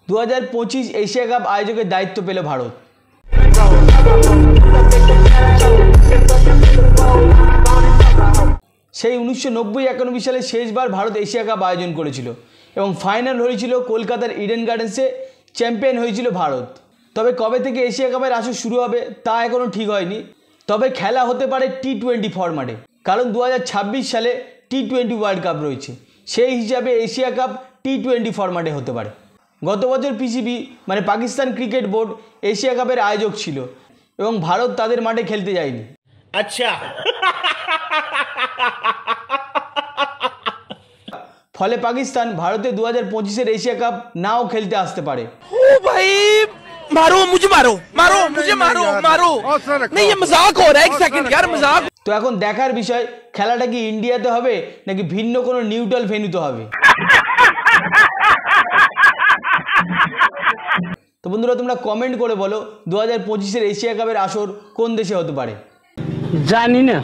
2025 Asia cup আয়োজকের দায়িত্ব পেল ভারত। সেই 1990-91 সালে শেষবার ভারত এশিয়া কাপ আয়োজন করেছিল এবং ফাইনাল হয়েছিল কলকাতার ইডেন গার্ডেন্সে। চ্যাম্পিয়ন হয়েছিল ভারত। তবে কবে থেকে এশিয়া কাপের আসর শুরু হবে তা এখনও ঠিক হয়নি। তবে খেলা হতে পারে টি-20 ফরম্যাটে, কারণ 2026 সালে টি-20 ওয়ার্ল্ড কাপ রয়েছে। সেই হিসাবে এশিয়া কাপ টি-20 ফরম্যাটে হতে পারে। গত বছর পিসিবি মানে পাকিস্তান ক্রিকেট বোর্ড এশিয়া কাপের আয়োজক ছিল এবং ভারত তাদের মাঠে খেলতে যায়নি। আচ্ছা, ফলে পাকিস্তান ভারতে 2025 এশিয়া কাপ নাও খেলতে আসতে পারে। ओ भाई मारो मुझे, मारो मारो मुझे, मारो मारो नहीं, ये मजाक हो रहा है। एक सेकंड यार, मजाक। তো এখন দেখার বিষয় খেলাটা কি ইন্ডিয়াতে হবে নাকি ভিন্ন কোনো নিউট্রাল ভেন্যুতে হবে। তো বন্ধুরা, তোমরা কমেন্ট করে বলো 2025 এশিয়া কাপের আসর কোন দেশে হতে পারে। জানি না।